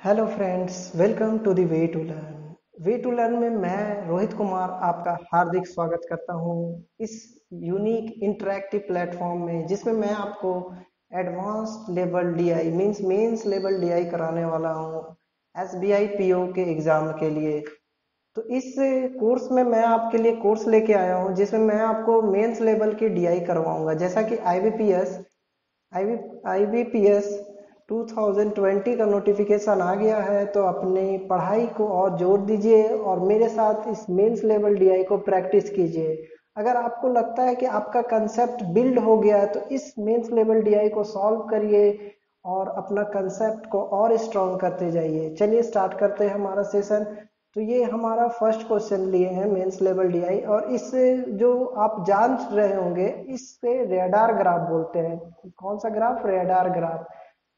Hello friends, welcome to the way to learn. Way to learn में मैं रोहित कुमार आपका हार्दिक स्वागत करता हूँ इस यूनिक इंटरैक्टिव प्लेटफॉर्म में, जिसमें मैं आपको advanced level DI means mains level DI कराने वाला हूँ एसबीआई पीओ के एग्जाम के लिए। तो इस कोर्स में मैं आपके लिए कोर्स लेके आया हूँ जिसमें मैं आपको मेंस लेवल की डीआई करवाऊंगा। जैसा कि आईबीपीएस 2020 का नोटिफिकेशन आ गया है, तो अपनी पढ़ाई को और जोर दीजिए और मेरे साथ इस मेंस लेवल डीआई को प्रैक्टिस कीजिए। अगर आपको लगता है कि आपका कंसेप्ट बिल्ड हो गया है तो इस मेंस लेवल डीआई को सॉल्व करिए और अपना कंसेप्ट को और स्ट्रॉन्ग करते जाइए। चलिए स्टार्ट करते हैं हमारा सेशन। तो ये हमारा फर्स्ट क्वेश्चन लिए हैं मेंस लेवल डीआई, और इससे जो आप जान रहे होंगे इससे रेडार ग्राफ बोलते हैं। कौन सा ग्राफ? Radar graph.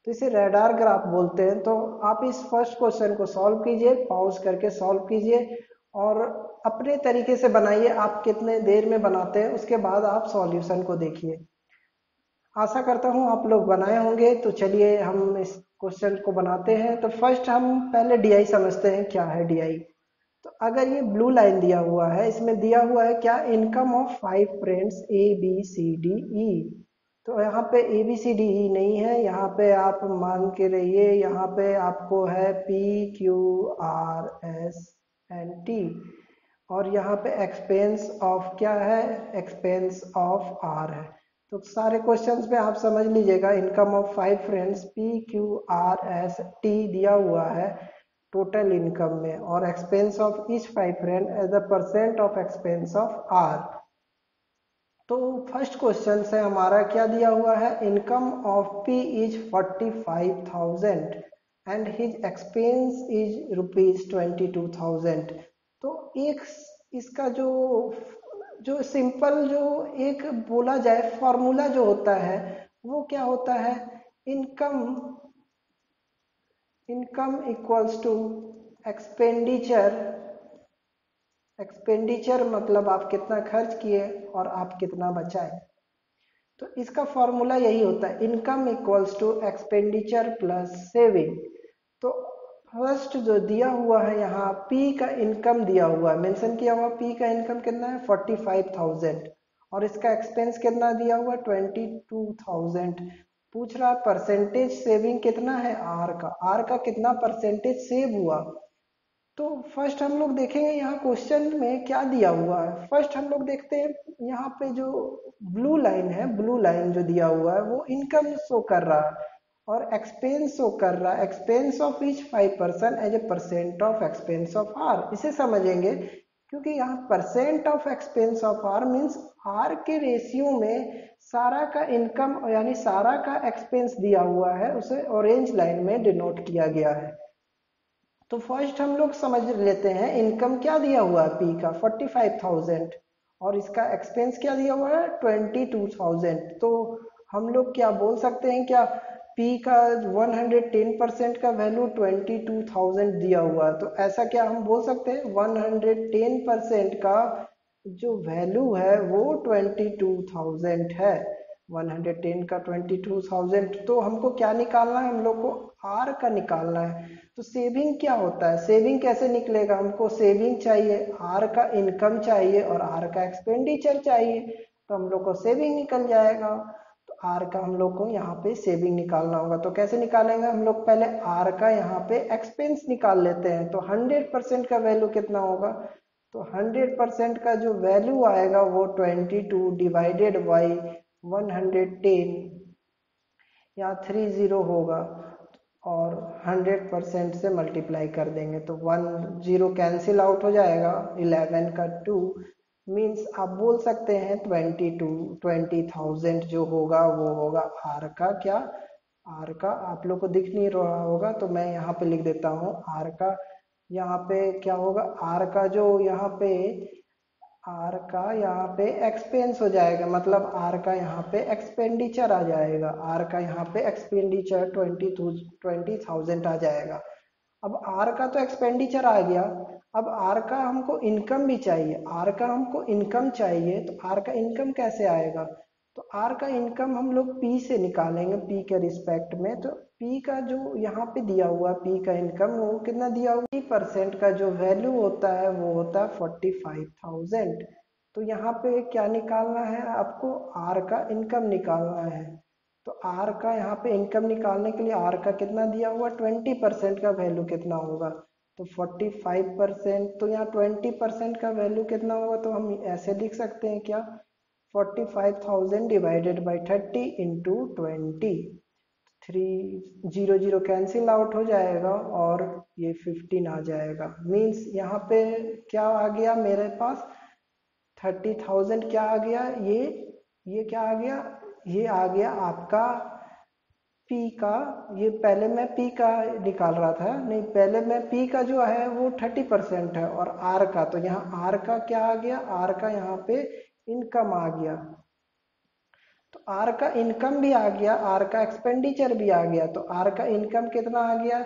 तो इसे रेडार ग्राफ बोलते हैं। तो आप इस फर्स्ट क्वेश्चन को सॉल्व कीजिए, पॉज करके सॉल्व कीजिए और अपने तरीके से बनाइए। आप कितने देर में बनाते हैं उसके बाद आप सॉल्यूशन को देखिए। आशा करता हूँ आप लोग बनाए होंगे। तो चलिए हम इस क्वेश्चन को बनाते हैं। तो फर्स्ट हम पहले डीआई समझते हैं, क्या है डीआई। तो अगर ये ब्लू लाइन दिया हुआ है, इसमें दिया हुआ है क्या? Income of 5 friends A B C D E. तो यहाँ पे ए बी सी डी ई नहीं है, यहाँ पे आप मान के रहिए, यहाँ पे आपको है P Q R S N T. और यहाँ पे एक्सपेंस ऑफ क्या है? एक्सपेंस ऑफ आर है। तो सारे क्वेश्चंस में आप समझ लीजिएगा, income of 5 friends P Q R S T दिया हुआ है टोटल इनकम में, और expense of each 5 friend as the percent of expense of R. तो फर्स्ट क्वेश्चन से हमारा क्या दिया हुआ है? Income of P is 45,000 and his expense is rupees 22,000। तो एक इसका जो जो सिंपल जो एक बोला जाए फॉर्मूला जो होता है वो क्या होता है? Income income equals to expenditure. Expenditure मतलब आप कितना खर्च किए और आप कितना बचाए। तो इसका फॉर्मूला यही होता है, income equals to expenditure plus saving. तो फर्स्ट जो दिया हुआ है यहाँ पी का इनकम दिया हुआ है, मेंशन किया हुआ पी का इनकम कितना है? 45,000। और इसका एक्सपेंस कितना दिया हुआ? 22,000। पूछ रहा परसेंटेज सेविंग कितना है? आर का कितना परसेंटेज सेव हुआ। तो फर्स्ट हम लोग देखेंगे यहाँ क्वेश्चन में क्या दिया हुआ है। फर्स्ट हम लोग देखते हैं यहाँ पे जो ब्लू लाइन है, ब्लू लाइन जो दिया हुआ है वो इनकम शो कर रहा है और एक्सपेंस शो कर रहा है। Expense of each 5 person as a percent of expense of R, इसे समझेंगे क्योंकि यहाँ percent of expense of R means R के रेशियो में सारा का इनकम यानी सारा का एक्सपेंस दिया हुआ है, उसे ऑरेंज लाइन में डिनोट किया गया है। तो फर्स्ट हम लोग समझ लेते हैं इनकम क्या दिया हुआ है पी का 45,000 और इसका एक्सपेंस क्या दिया हुआ है 22,000। तो हम लोग क्या बोल सकते हैं, क्या पी का 110% का वैल्यू 22,000 दिया हुआ है, तो ऐसा क्या हम बोल सकते हैं 110% का जो वैल्यू है वो 22,000 है। 110 का 22,000। तो हमको क्या निकालना है? हम लोग को आर का निकालना है। तो सेविंग क्या होता है? सेविंग कैसे निकलेगा? हमको सेविंग चाहिए, आर का इनकम चाहिए और आर का एक्सपेंडिचर चाहिए, तो हम लोग को सेविंग निकल जाएगा। तो आर का हम लोग को यहाँ पे सेविंग निकालना होगा। तो कैसे निकालेंगे? हम लोग पहले आर का यहाँ पे एक्सपेंस निकाल लेते हैं। तो 100% का वैल्यू कितना होगा? तो 100% का जो वैल्यू आएगा वो 22 डिवाइडेड बाई 110, यहाँ 30 होगा और 100% से मल्टीप्लाई कर देंगे तो 10 कैंसिल आउट हो जाएगा। 11 का 2 मीन्स आप बोल सकते हैं 20,000 जो होगा वो होगा आर का क्या? आर का आप लोग को दिख नहीं रहा होगा तो मैं यहाँ पे लिख देता हूँ आर का। यहाँ पे क्या होगा? आर का जो यहाँ पे आर का यहाँ पे एक्सपेंस हो जाएगा, मतलब आर का यहाँ पे एक्सपेंडिचर आ जाएगा। आर का यहाँ पे एक्सपेंडिचर 20,000 आ जाएगा। अब आर का तो एक्सपेंडिचर आ गया, अब आर का हमको इनकम भी चाहिए। आर का हमको इनकम चाहिए, तो आर का इनकम कैसे आएगा? तो आर का इनकम हम लोग पी से निकालेंगे, पी के रिस्पेक्ट में। तो पी का जो यहाँ पे दिया हुआ पी का इनकम वो कितना दिया हुआ, 50% का जो वैल्यू होता है वो होता है 45,000। तो यहाँ पे क्या निकालना है आपको, आर का इनकम निकालना है। तो आर का यहाँ पे इनकम निकालने के लिए आर का कितना दिया हुआ, 20% का वैल्यू कितना होगा, तो 45%। तो यहाँ 20% का वैल्यू कितना होगा, तो हम ऐसे लिख सकते हैं क्या, 45,000 divided by 30 into 20। 3 0 0 cancel out हो जाएगा और ये 15 आ जाएगा। मीन्स यहाँ पे क्या आ गया मेरे पास, 30,000 क्या आ गया, ये क्या आ गया, ये आ गया आपका P का। ये पहले मैं P का निकाल रहा था, नहीं पहले मैं P का जो है वो 30% है, और R का, तो यहाँ R का क्या आ गया, R का यहाँ पे इनकम आ गया। तो R का इनकम भी आ गया, R का एक्सपेंडिचर भी आ गया। तो R का इनकम कितना आ गया,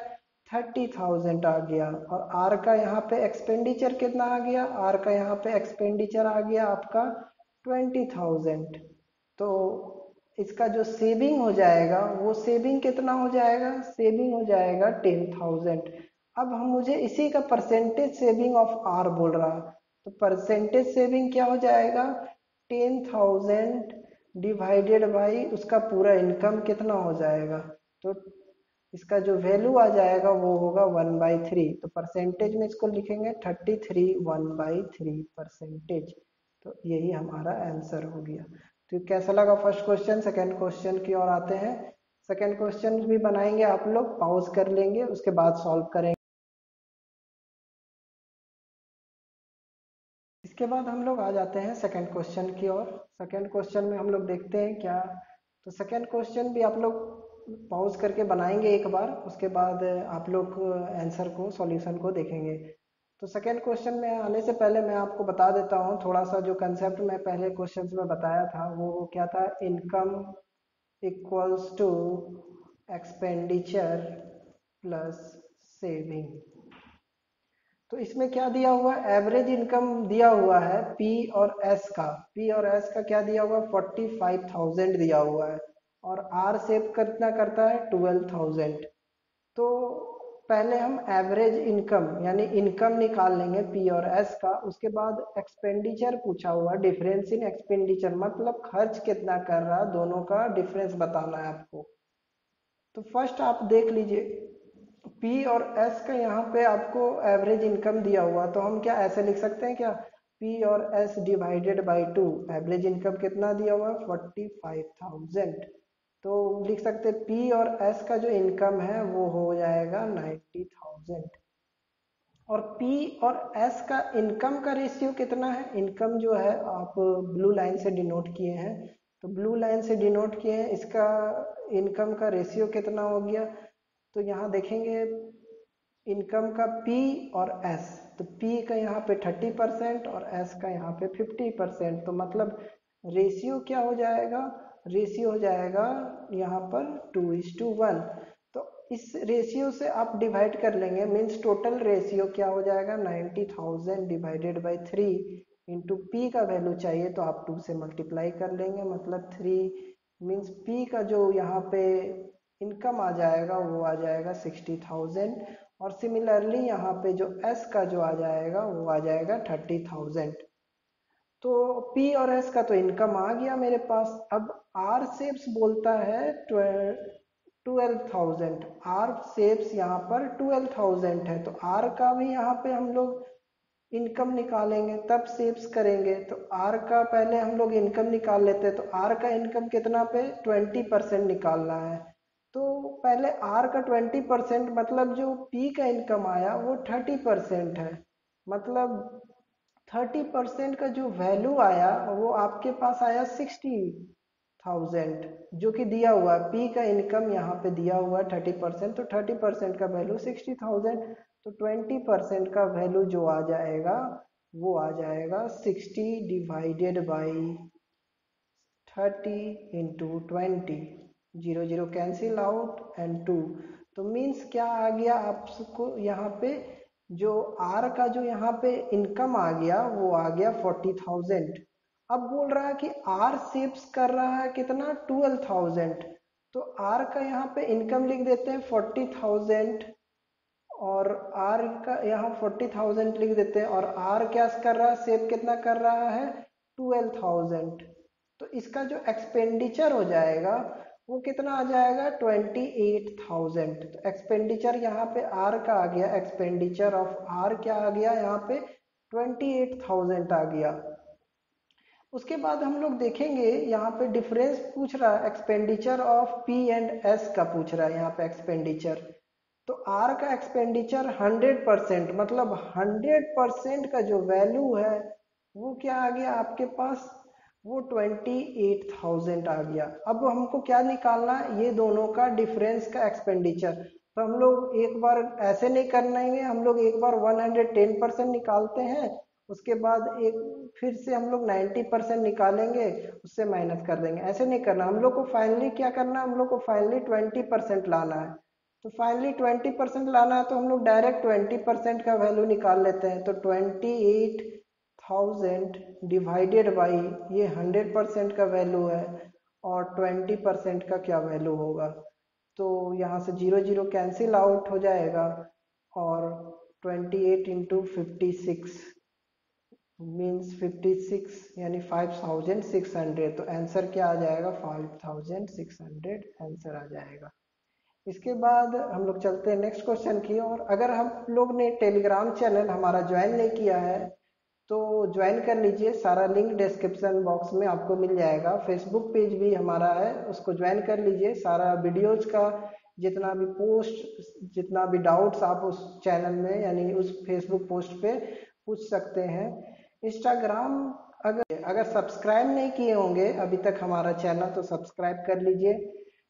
30,000 आ गया, और R का यहाँ पे एक्सपेंडिचर कितना आ गया, R का यहाँ पे एक्सपेंडिचर आ गया आपका 20,000। तो इसका जो सेविंग हो जाएगा वो सेविंग कितना हो जाएगा, सेविंग हो जाएगा 10,000। अब हम मुझे इसी का परसेंटेज सेविंग ऑफ आर बोल रहा, तो परसेंटेज सेविंग क्या हो जाएगा, 10,000 डिवाइडेड बाई उसका पूरा इनकम कितना हो जाएगा, तो इसका जो वैल्यू आ जाएगा वो होगा 1/3। तो परसेंटेज में इसको लिखेंगे 33 1/3%। तो यही हमारा आंसर हो गया। तो कैसा लगा फर्स्ट क्वेश्चन। सेकंड क्वेश्चन की ओर आते हैं। सेकंड क्वेश्चन भी बनाएंगे, आप लोग पॉज कर लेंगे, उसके बाद सॉल्व करेंगे। इसके बाद हम लोग आ जाते हैं सेकंड क्वेश्चन की ओर। सेकंड क्वेश्चन में हम लोग देखते हैं क्या, तो सेकंड क्वेश्चन भी आप लोग पॉज करके बनाएंगे एक बार, उसके बाद आप लोग आंसर को, सॉल्यूशन को देखेंगे। तो सेकंड क्वेश्चन में आने से पहले मैं आपको बता देता हूँ थोड़ा सा, जो कंसेप्ट मैं पहले क्वेश्चन में बताया था वो क्या था, income equals to expenditure plus saving. तो इसमें क्या दिया हुआ है, एवरेज इनकम दिया हुआ है पी और एस का। पी और एस का क्या दिया हुआ है, 45,000 दिया हुआ है, और आर सेव कितना करता है, 12,000। तो पहले हम एवरेज इनकम यानी इनकम निकाल लेंगे पी और एस का। उसके बाद एक्सपेंडिचर पूछा हुआ, डिफरेंस इन एक्सपेंडिचर मतलब खर्च कितना कर रहा, दोनों का डिफरेंस बताना है आपको। तो फर्स्ट आप देख लीजिए, पी और एस का यहाँ पे आपको एवरेज इनकम दिया हुआ, तो हम क्या ऐसे लिख सकते हैं क्या, पी और S divided by 2। Average income कितना दिया हुआ है, 45,000। तो लिख सकते हैं पी और एस का जो इनकम है वो हो जाएगा 90,000। और पी और एस का इनकम का रेशियो कितना है, इनकम जो है आप ब्लू लाइन से डिनोट किए हैं, तो ब्लू लाइन से डिनोट किए हैं, इसका इनकम का रेशियो कितना हो गया। तो यहाँ देखेंगे इनकम का P और S, तो P का यहाँ पे 30% और S का यहाँ पे 50%। तो मतलब रेशियो क्या हो जाएगा, रेशियो हो जाएगा यहाँ पर 2:1। तो इस रेशियो से आप डिवाइड कर लेंगे, मीन्स टोटल रेशियो क्या हो जाएगा, 90,000 डिवाइडेड बाई 3 इंटू पी का वैल्यू चाहिए तो आप 2 से मल्टीप्लाई कर लेंगे, मतलब 3 मीन्स पी का जो यहाँ पे इनकम आ जाएगा वो आ जाएगा 60,000। और सिमिलरली यहाँ पे जो एस का जो आ जाएगा वो आ जाएगा 30,000। तो पी और एस का तो इनकम आ गया मेरे पास। अब आर सेप्स बोलता है 12,000। आर सेप्स यहाँ पर 12,000 है, तो आर का भी यहाँ पे हम लोग इनकम निकालेंगे तब सेव्स करेंगे। तो आर का पहले हम लोग इनकम निकाल लेते हैं, तो आर का इनकम कितना पे 20% निकालना है। तो पहले आर का 20% मतलब जो पी का इनकम आया वो 30% है, मतलब 30% का जो वैल्यू आया वो आपके पास आया 60,000, जो कि दिया हुआ है पी का इनकम यहाँ पे दिया हुआ है 30%, तो 30% का वैल्यू 60,000। तो 20% का वैल्यू जो आ जाएगा वो आ जाएगा 60 divided by 30 into 20। 0 0 cancel out and 2। तो मीन्स क्या आ गया आपको यहाँ पे, जो आर का जो यहाँ पे इनकम आ गया वो आ गया 40,000। अब बोल रहा है कि आर सेव्स कर रहा है कितना 12,000, तो आर का यहाँ पे इनकम लिख देते हैं 40,000 और आर का यहाँ 40,000 लिख देते हैं और आर क्या कर रहा है, सेव कितना कर रहा है 12,000। तो इसका जो एक्सपेंडिचर हो जाएगा वो कितना आ जाएगा 28,000। तो एक्सपेंडिचर यहाँ पे आर का आ गया, एक्सपेंडिचर ऑफ आर क्या आ गया यहाँ पे 28,000 आ गया। उसके बाद हम लोग देखेंगे यहाँ पे डिफरेंस पूछ रहा है, expenditure of P and S का पूछ रहा है यहाँ पे एक्सपेंडिचर। तो आर का एक्सपेंडिचर 100%, मतलब 100% का जो वैल्यू है वो क्या आ गया आपके पास, वो 28,000 आ गया। अब हमको क्या निकालना है, ये दोनों का डिफरेंस का एक्सपेंडिचर। तो हम लोग एक बार ऐसे नहीं करना, हम लोग एक बार 110% निकालते हैं, उसके बाद एक फिर से हम लोग 90% निकालेंगे, उससे माइनस कर देंगे। ऐसे नहीं करना, हम लोग को फाइनली क्या करना है, हम लोग को फाइनली 20% लाना है। तो फाइनली 20% लाना है तो हम लोग डायरेक्ट 20% का वैल्यू निकाल लेते हैं। तो 28,000 डिवाइडेड बाई ये 100% का वैल्यू है और 20% का क्या वैल्यू होगा। तो यहाँ से 0 0 कैंसिल आउट हो जाएगा और 28 इंटू 56 मीन्स 56 यानी 5,600। तो आंसर क्या आ जाएगा 5,600 आंसर आ जाएगा। इसके बाद हम लोग चलते हैं नेक्स्ट क्वेश्चन की ओर। अगर हम लोग ने टेलीग्राम चैनल हमारा ज्वाइन नहीं किया है तो ज्वाइन कर लीजिए, सारा लिंक डिस्क्रिप्शन बॉक्स में आपको मिल जाएगा। फेसबुक पेज भी हमारा है, उसको ज्वाइन कर लीजिए। सारा वीडियोज का जितना भी पोस्ट, जितना भी डाउट्स आप उस चैनल में यानी उस फेसबुक पोस्ट पे पूछ सकते हैं। इंस्टाग्राम अगर सब्सक्राइब नहीं किए होंगे अभी तक हमारा चैनल तो सब्सक्राइब कर लीजिए,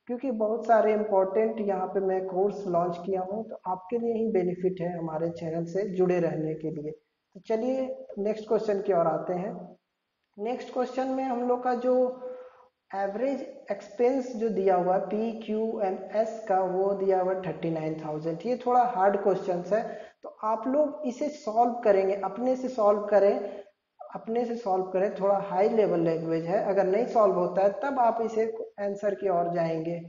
क्योंकि बहुत सारे इम्पोर्टेंट यहाँ पे मैं कोर्स लॉन्च किया हूँ, तो आपके लिए ही बेनिफिट है हमारे चैनल से जुड़े रहने के लिए। तो चलिए नेक्स्ट क्वेश्चन की ओर आते हैं। नेक्स्ट क्वेश्चन में हम लोग का जो एवरेज एक्सपेंस जो दिया हुआ पी क्यू एंड एस का वो दिया हुआ 39,000। ये थोड़ा हार्ड क्वेश्चन है, तो आप लोग इसे सॉल्व करेंगे, अपने से सॉल्व करें, अपने से सॉल्व करें। थोड़ा हाई लेवल लैंग्वेज है, अगर नहीं सॉल्व होता है तब आप इसे आंसर की ओर जाएंगे।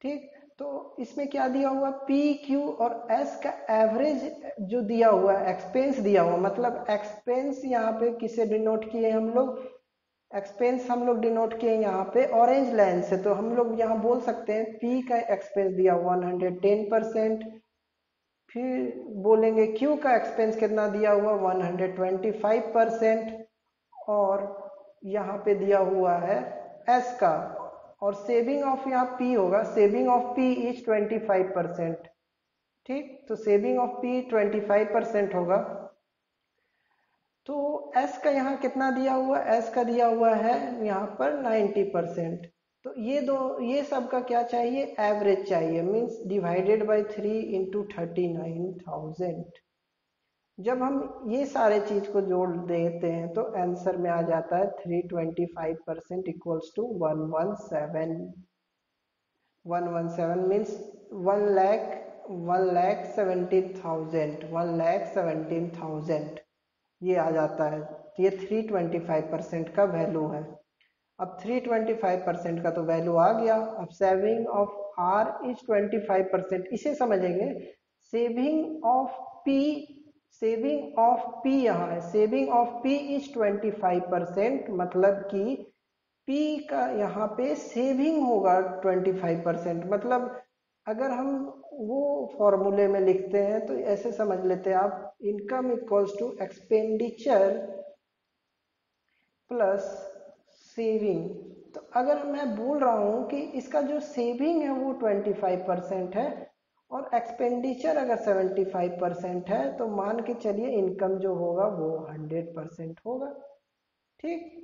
ठीक, तो इसमें क्या दिया हुआ पी क्यू और एस का एवरेज जो दिया हुआ है, एक्सपेंस दिया हुआ, मतलब एक्सपेंस यहाँ पे किसे डिनोट किए हम लोग, एक्सपेंस हम लोग डिनोट किए यहाँ पे ऑरेंज लाइन से। तो हम लोग यहाँ बोल सकते हैं पी का एक्सपेंस दिया 110%, फिर बोलेंगे क्यू का एक्सपेंस कितना दिया हुआ 125%, और यहाँ पे दिया हुआ है एस का, और सेविंग ऑफ यहाँ पी होगा, सेविंग ऑफ पी इज 25%। ठीक, तो सेविंग ऑफ पी 25% होगा। तो एस का यहाँ कितना दिया हुआ, एस का दिया हुआ है यहाँ पर 90%। तो ये सब का क्या चाहिए, एवरेज चाहिए, मीन्स डिवाइडेड बाय 3 इंटू 39,000। जब हम ये सारे चीज को जोड़ देते हैं तो आंसर में आ जाता है 325% इक्वल्स टू 117। 117 मीन्स 1,17,000 ये आ जाता है। तो ये 325% का वैल्यू है। अब 325% का तो वैल्यू आ गया। अब सेविंग ऑफ आर इज 25%, इसे समझेंगे। Saving of P, saving of P यहाँ है, सेविंग ऑफ पी इज 25%, मतलब कि पी का यहाँ पे सेविंग होगा 25%। मतलब अगर हम वो फॉर्मूले में लिखते हैं तो ऐसे समझ लेते हैं आप, income equals to expenditure plus saving. तो अगर मैं बोल रहा हूं कि इसका जो सेविंग है वो 25% है और एक्सपेंडिचर अगर 75% है, तो मान के चलिए इनकम जो होगा वो 100% होगा। ठीक,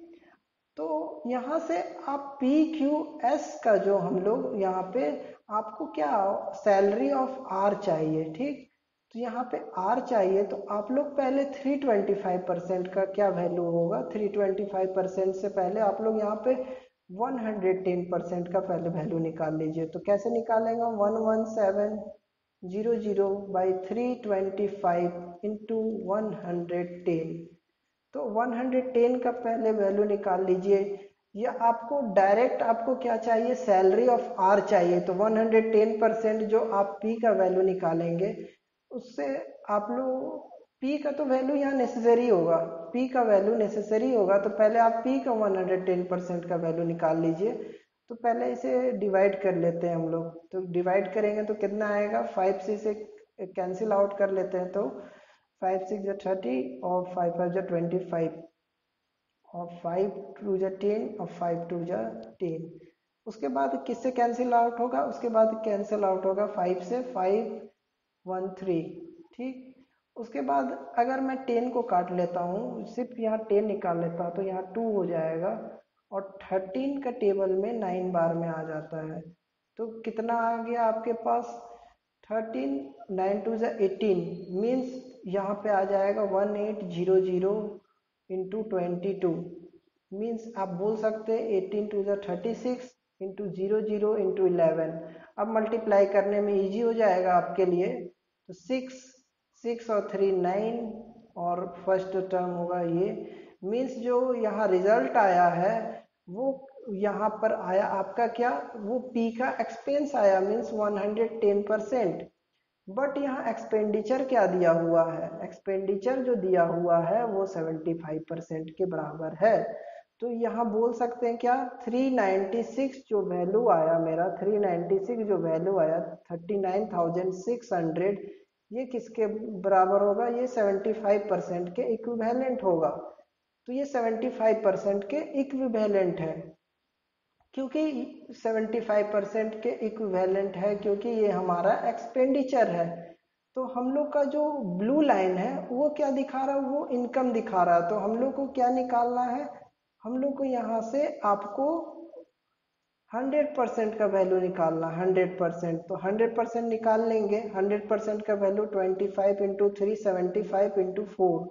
तो यहाँ से आप पी क्यू एस का जो हम लोग यहाँ पे, आपको क्या सैलरी ऑफ आर चाहिए। ठीक, तो यहाँ पे आर चाहिए, तो आप लोग पहले 325% का क्या वैल्यू होगा, 325% से पहले आप लोग यहाँ पे 110% का पहले वैल्यू निकाल लीजिए। तो कैसे निकालेंगे, 11700 बाई 325 इंटू 110। तो 110 का पहले वैल्यू निकाल लीजिए, या आपको डायरेक्ट आपको क्या चाहिए, सैलरी ऑफ आर चाहिए। तो 110% जो आप पी का वैल्यू निकालेंगे उससे आप लोग पी का तो वैल्यू यहाँ नेसेसरी होगा, पी का वैल्यू नेसेसरी होगा, तो पहले आप पी का 110% का वैल्यू निकाल लीजिए। तो पहले इसे डिवाइड कर लेते हैं हम लोग। तो डिवाइड करेंगे तो कितना आएगा, 5 से इसे कैंसिल आउट कर लेते हैं। तो 5 6 जा 30 और 5 5 जा 25 और 5 2 जा 10 और 5 2 जा 10। उसके बाद किससे कैंसिल आउट होगा, उसके बाद कैंसिल आउट होगा 5 से, 5 1 3, ठीक। उसके बाद अगर मैं 10 को काट लेता हूँ, सिर्फ यहाँ 10 निकाल लेता हूँ, तो यहाँ 2 हो जाएगा और 13 का टेबल में 9 बार में आ जाता है। तो कितना आ गया आपके पास, 13 9 2 जा 18, मीन्स यहाँ पे आ जाएगा 1800 इंटू 22, मीन्स आप बोल सकते हैं 18 2 जा 36 इंटू 00 इंटू 11। अब मल्टीप्लाई करने में इजी हो जाएगा आपके लिए। तो 6 6 और 3 9 और फर्स्ट टर्म होगा ये, मीन्स जो यहाँ रिजल्ट आया है वो यहाँ पर आया आपका क्या, वो पी का एक्सपेंस आया, मीन्स 110%। बट यहाँ एक्सपेंडिचर क्या दिया हुआ है, एक्सपेंडिचर जो दिया हुआ है वो 75% के बराबर है। तो यहाँ बोल सकते हैं क्या, 396 जो वैल्यू आया मेरा, 396 जो वैल्यू आया 39,600, ये किसके बराबर होगा, ये 75% के इक्विवेलेंट होगा। तो ये 75% के इक्विवेलेंट है। क्योंकि 75% के इक्विवेलेंट है, क्योंकि ये हमारा एक्सपेंडिचर है। तो हम लोग का जो ब्लू लाइन है वो क्या दिखा रहा है, वो इनकम दिखा रहा है। तो हम लोग को क्या निकालना है, हम लोग को यहाँ से आपको 100% का वैल्यू निकालना, 100%। तो 100% निकाल लेंगे। 100% का वैल्यू 25 इंटू 3 75 इंटू 4।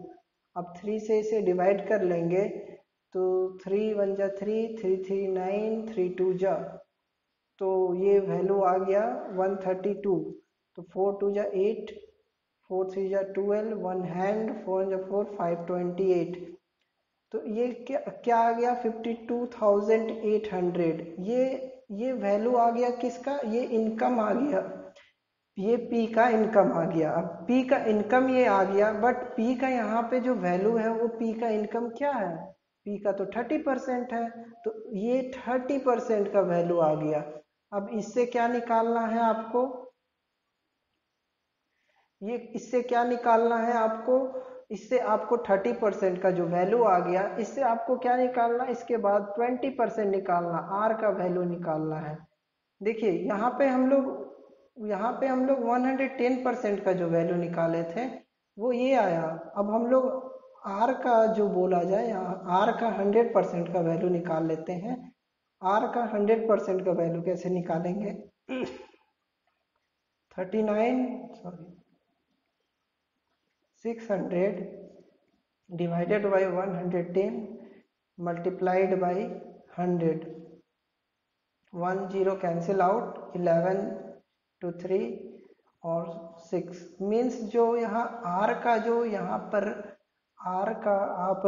अब 3 से इसे डिवाइड कर लेंगे तो 3 1 जा 3 3 3 9 3 2 जा, तो ये वैल्यू आ गया 132। तो 4 2 जा 8 4 3 जा 12 1 हैंड 4 जा 4 528। तो ये क्या क्या आ गया, 52,800। ये वैल्यू आ गया किसका, ये इनकम आ गया, ये पी का इनकम आ गया। अब पी का इनकम ये आ गया, बट पी का यहाँ पे जो वैल्यू है वो पी का इनकम क्या है, पी का तो 30% है। तो ये 30% का वैल्यू आ गया। अब इससे क्या निकालना है आपको, ये इससे क्या निकालना है आपको, इससे आपको 30% का जो वैल्यू आ गया, इससे आपको क्या निकालना, इसके बाद 20% निकालना, आर का वैल्यू निकालना है। देखिए यहाँ पे हम लोग 110% का जो वैल्यू निकाले थे वो ये आया। अब हम लोग आर का जो बोला जाए, यहाँ आर का 100% का वैल्यू निकाल लेते हैं। आर का 100% का वैल्यू कैसे निकालेंगे, 600 divided by 110 multiplied by 100, 1 0 cancel out, 11 to 3 और 6, मीन्स जो यहाँ आर का जो यहाँ पर आर का आप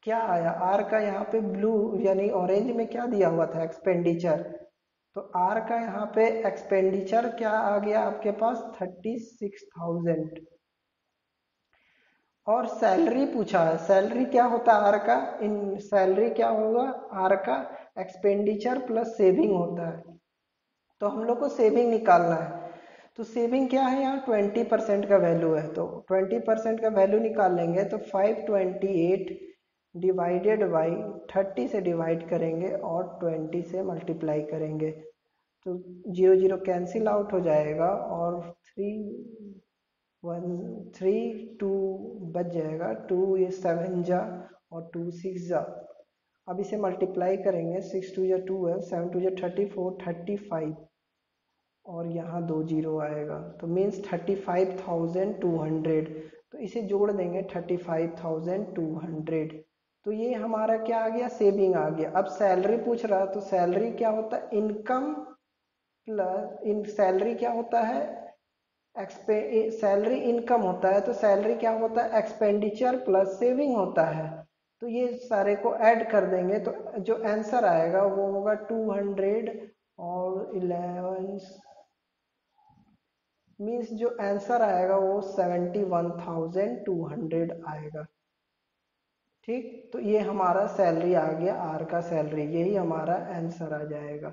क्या आया, आर का यहाँ पे ब्लू यानी ऑरेंज में क्या दिया हुआ था, एक्सपेंडिचर। तो आर का यहाँ पे एक्सपेंडिचर क्या आ गया आपके पास, 36,000। और सैलरी पूछा है, सैलरी क्या होता है आर का, इन सैलरी क्या होगा, आर का एक्सपेंडिचर प्लस सेविंग होता है। तो हम लोग को सेविंग निकालना है। तो सेविंग क्या है, यहाँ 20% का वैल्यू है, तो 20% का वैल्यू निकाल लेंगे। तो 528 डिवाइडेड बाई 30 से डिवाइड करेंगे और 20 से मल्टीप्लाई करेंगे। तो 0 0 कैंसिल आउट हो जाएगा और 2 बच जाएगा, 2 ये 7 जा और 2 6 जा। अब इसे मल्टीप्लाई करेंगे, 6 2 जा 12 7 2 जा 34 35 और यहाँ 2 जीरो आएगा, तो मीन्स 35,200। तो इसे जोड़ देंगे 35,200। तो ये हमारा क्या आ गया, सेविंग आ गया। अब सैलरी पूछ रहा है, तो सैलरी क्या होता है, इनकम प्लस इन सैलरी क्या होता है, सैलरी इनकम होता है, तो सैलरी क्या होता है, एक्सपेंडिचर प्लस सेविंग होता है। तो ये सारे को ऐड कर देंगे तो जो आंसर आएगा वो होगा 200 और 11 मीन्स जो आंसर आएगा वो 71,200 आएगा। ठीक, तो ये हमारा सैलरी आ गया, आर का सैलरी, यही हमारा आंसर आ जाएगा।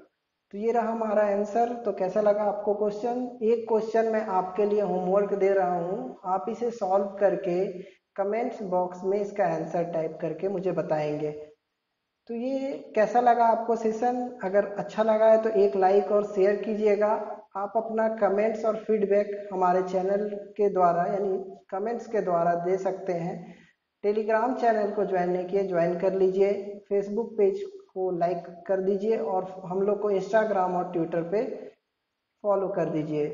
तो ये रहा हमारा आंसर। तो कैसा लगा आपको क्वेश्चन? एक क्वेश्चन मैं आपके लिए होमवर्क दे रहा हूँ, आप इसे सॉल्व करके कमेंट्स बॉक्स में इसका आंसर टाइप करके मुझे बताएंगे। तो ये कैसा लगा आपको सेशन? अगर अच्छा लगा है तो एक लाइक और शेयर कीजिएगा। आप अपना कमेंट्स और फीडबैक हमारे चैनल के द्वारा यानी कमेंट्स के द्वारा दे सकते हैं। टेलीग्राम चैनल को ज्वाइन नहीं किए, ज्वाइन कर लीजिए। फेसबुक पेज को लाइक कर दीजिए और हम लोग को इंस्टाग्राम और ट्विटर पे फॉलो कर दीजिए।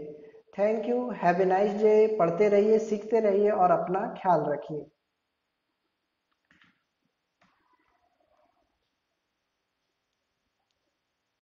Thank you, have a nice day. पढ़ते रहिए, सीखते रहिए और अपना ख्याल रखिए।